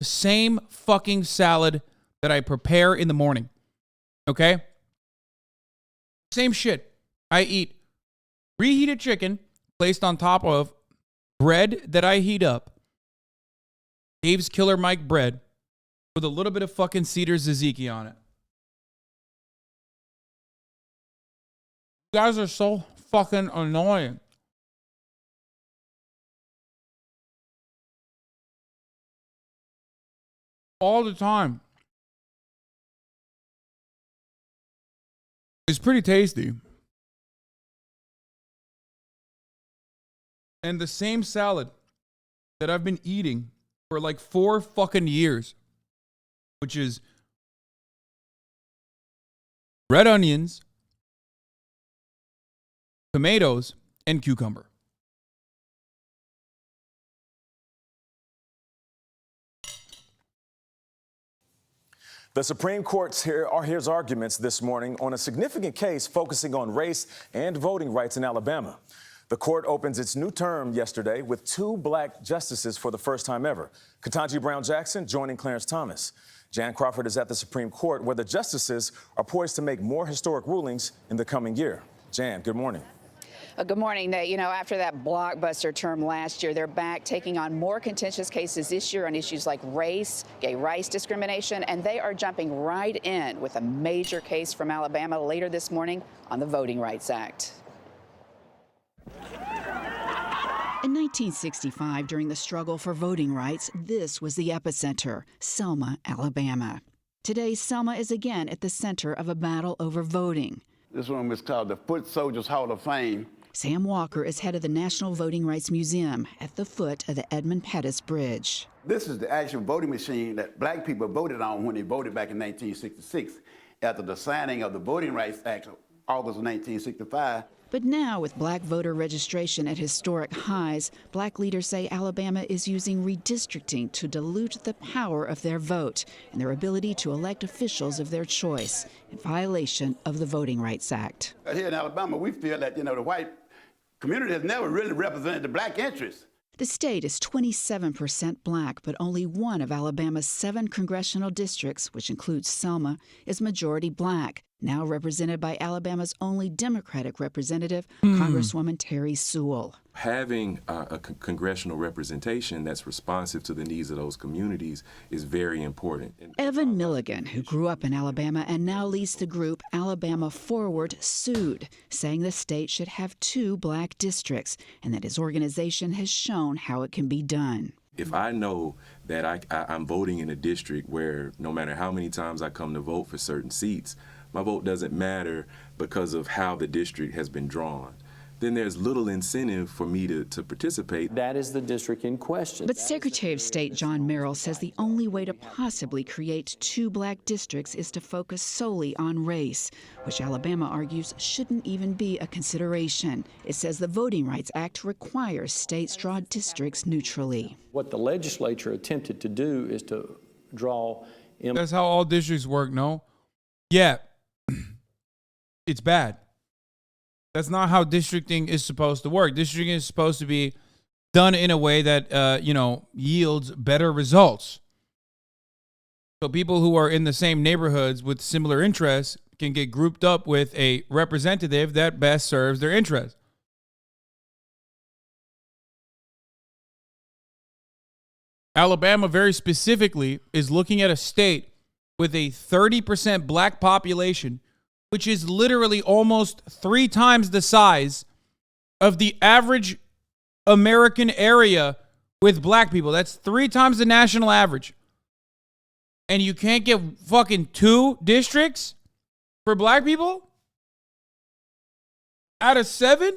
The same fucking salad that I prepare in the morning. Okay? Same shit. I eat reheated chicken placed on top of bread that I heat up. Dave's Killer Mike bread with a little bit of fucking cedar tzatziki on it. You guys are so fucking annoying. All the time. It's pretty tasty. And the same salad that I've been eating for like 4 fucking years, which is red onions, tomatoes, and cucumber. The Supreme Court hears arguments this morning on a significant case focusing on race and voting rights in Alabama. The court opens its new term yesterday with 2 black justices for the first time ever. Ketanji Brown Jackson joining Clarence Thomas. Jan Crawford is at the Supreme Court, where the justices are poised to make more historic rulings in the coming year. Jan, good morning. Good morning. After that blockbuster term last year, they're back taking on more contentious cases this year on issues like race, gay rights discrimination, and they are jumping right in with a major case from Alabama later this morning on the Voting Rights Act. In 1965, during the struggle for voting rights, this was the epicenter, Selma, Alabama. Today, Selma is again at the center of a battle over voting. This one is called the Foot Soldiers Hall of Fame. Sam Walker is head of the National Voting Rights Museum at the foot of the Edmund Pettus Bridge. This is the actual voting machine that black people voted on when they voted back in 1966 after the signing of the Voting Rights Act of August of 1965. But now, with black voter registration at historic highs, black leaders say Alabama is using redistricting to dilute the power of their vote and their ability to elect officials of their choice, in violation of the Voting Rights Act. Here in Alabama, we feel that, the white community has never really represented the black interests. The state is 27% black, but only one of Alabama's 7 congressional districts, which includes Selma, is majority black, now represented by Alabama's only Democratic representative, Congresswoman Terry Sewell. Having a congressional representation that's responsive to the needs of those communities is very important. Evan Milligan, who grew up in Alabama and now leads the group Alabama Forward, sued, saying the state should have 2 black districts and that his organization has shown how it can be done. If I know that I'm voting in a district where no matter how many times I come to vote for certain seats, my vote doesn't matter because of how the district has been drawn, then there's little incentive for me to participate. That is the district in question. But Secretary of State John Merrill says the only way to possibly create 2 black districts is to focus solely on race, which Alabama argues shouldn't even be a consideration. It says the Voting Rights Act requires states draw districts neutrally. What the legislature attempted to do is to draw... That's how all districts work, no? Yeah. It's bad. That's not how districting is supposed to work. Districting is supposed to be done in a way that, yields better results. So people who are in the same neighborhoods with similar interests can get grouped up with a representative that best serves their interests. Alabama, very specifically, is looking at a state with a 30% black population, which is literally almost 3 times the size of the average American area with black people. That's 3 times the national average. And you can't get fucking 2 districts for black people? Out of 7?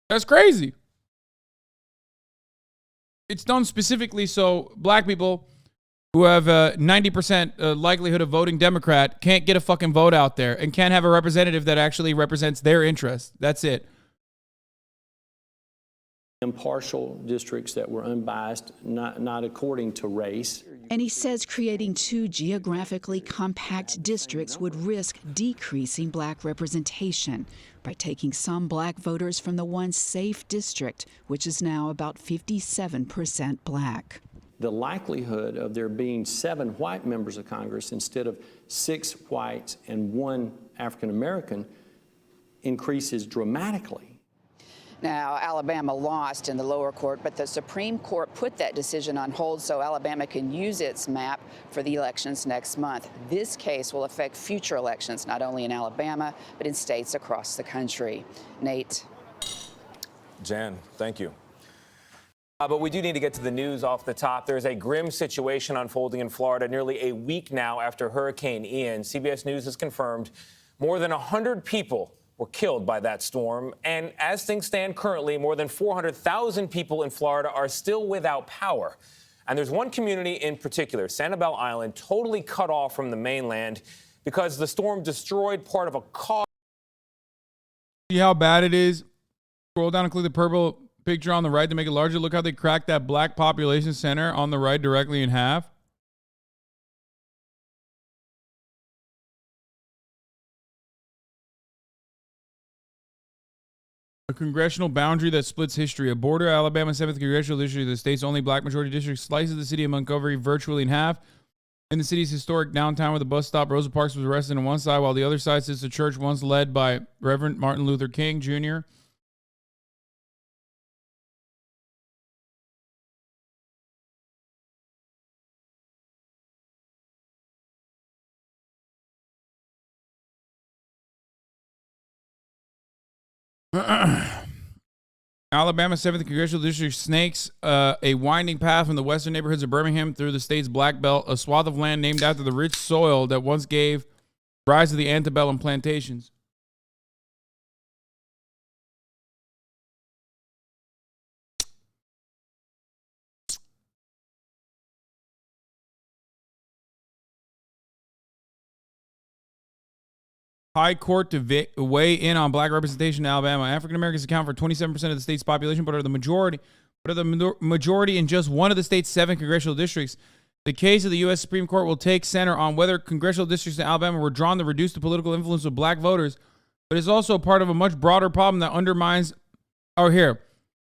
That's crazy. It's done specifically so black people who have a 90% likelihood of voting Democrat can't get a fucking vote out there and can't have a representative that actually represents their interests. That's it. Impartial districts that were unbiased, not according to race. And he says creating 2 geographically compact districts would risk decreasing black representation by taking some black voters from the once safe district, which is now about 57% black. the likelihood of there being 7 white members of Congress instead of 6 whites and 1 African American increases dramatically. Now, Alabama lost in the lower court, but the Supreme Court put that decision on hold so Alabama can use its map for the elections next month. This case will affect future elections, not only in Alabama, but in states across the country. Nate. Jan, thank you. But we do need to get to the news off the top. There's a grim situation unfolding in Florida nearly a week now after Hurricane Ian. CBS News has confirmed more than 100 people were killed by that storm. And as things stand currently, more than 400,000 people in Florida are still without power. And there's one community in particular, Sanibel Island, totally cut off from the mainland because the storm destroyed part of a car. See how bad it is? Scroll down and click the purple picture on the right to make it larger. Look how they cracked that black population center on the right directly in half. A congressional boundary that splits history. A border, Alabama 7th Congressional District, the state's only black majority district, slices the city of Montgomery virtually in half. In the city's historic downtown where the bus stop, Rosa Parks was arrested on one side, while the other side sits a church once led by Reverend Martin Luther King Jr. Alabama 7th Congressional District snakes a winding path from the western neighborhoods of Birmingham through the state's Black Belt, a swath of land named after the rich soil that once gave rise to the antebellum plantations. High court to weigh in on black representation in Alabama. African Americans account for 27% of the state's population, but are the majority in just one of the state's 7 congressional districts. The case of the U.S. Supreme Court will take center on whether congressional districts in Alabama were drawn to reduce the political influence of black voters, but is also part of a much broader problem that undermines. Oh, here.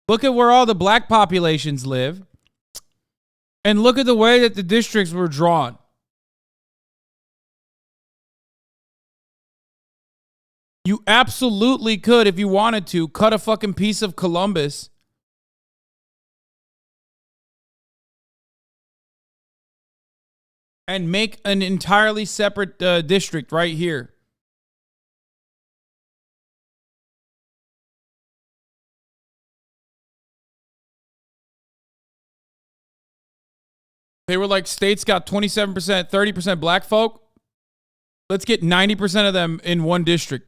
Look at where all the black populations live, and look at the way that the districts were drawn. You absolutely could, if you wanted to, cut a fucking piece of Columbus and make an entirely separate district right here. They were like, states got 27%, 30% black folk. Let's get 90% of them in one district.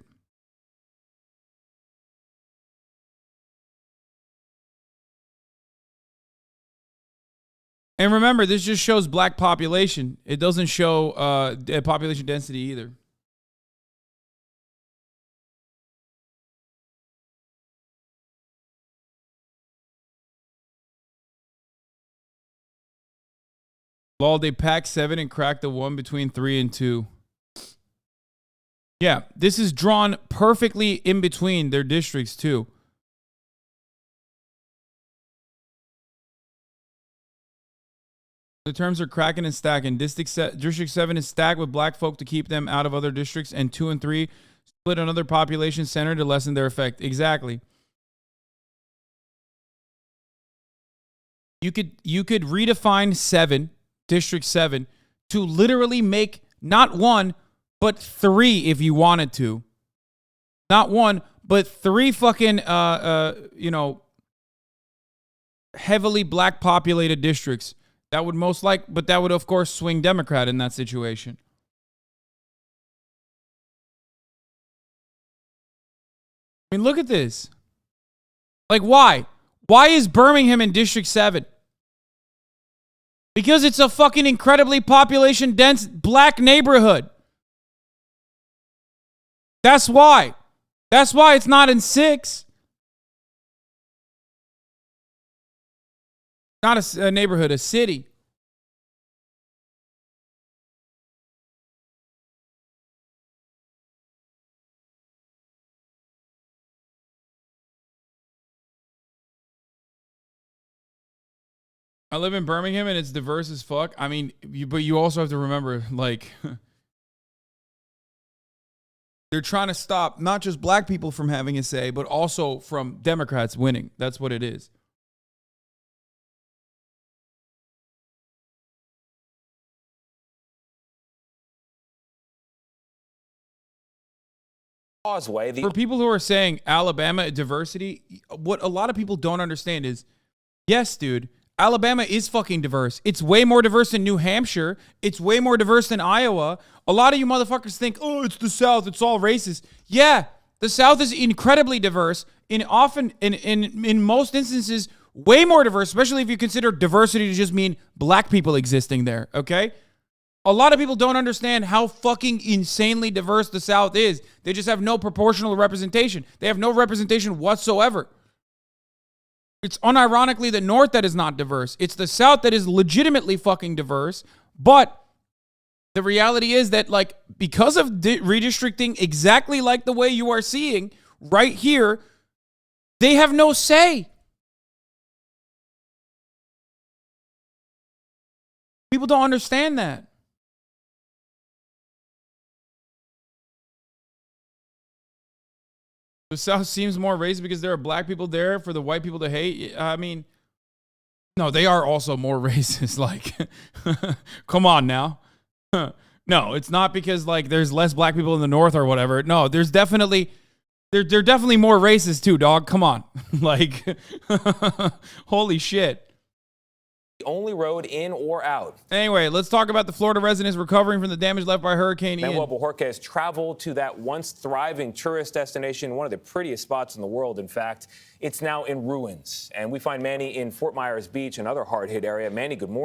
And remember, this just shows black population. It doesn't show population density either. Lol, they packed 7 and cracked the one between 3 and 2. Yeah, this is drawn perfectly in between their districts too. The terms are cracking and stacking. District 7 is stacked with black folk to keep them out of other districts, and 2 and 3 split another population center to lessen their effect. Exactly. You could redefine 7, District 7, to literally make not 1, but 3 if you wanted to. Not 1, but 3 fucking, heavily black populated districts. That would but that would of course swing Democrat in that situation. I mean, look at this. Like, why? Why is Birmingham in District 7? Because it's a fucking incredibly population dense black neighborhood. That's why. That's why it's not in 6. Not a neighborhood, a city. I live in Birmingham and it's diverse as fuck. I mean, but you also have to remember, like, they're trying to stop not just black people from having a say, but also from Democrats winning. That's what it is. Causeway. For people who are saying Alabama diversity, what a lot of people don't understand is, yes, dude, Alabama is fucking diverse. It's way more diverse than New Hampshire. It's way more diverse than Iowa. A lot of you motherfuckers think, oh, it's the South. It's all racist. Yeah, the South is incredibly diverse. In most instances, way more diverse, especially if you consider diversity to just mean black people existing there, okay? A lot of people don't understand how fucking insanely diverse the South is. They just have no proportional representation. They have no representation whatsoever. It's unironically the North that is not diverse. It's the South that is legitimately fucking diverse. But the reality is that, like, because of redistricting, exactly like the way you are seeing right here, they have no say. People don't understand that. The South seems more racist because there are black people there for the white people to hate. I mean, no, they are also more racist. Like, come on now. No, it's not because, like, there's less black people in the North or whatever. No, there's definitely, they're definitely more racist too, dog. Come on. Like, holy shit. Only road in or out. Anyway, let's talk about the Florida residents recovering from the damage left by Hurricane Ian. Manuel Bojorquez traveled to that once thriving tourist destination, one of the prettiest spots in the world, in fact. It's now in ruins. And we find Manny in Fort Myers Beach, another hard-hit area. Manny, good morning.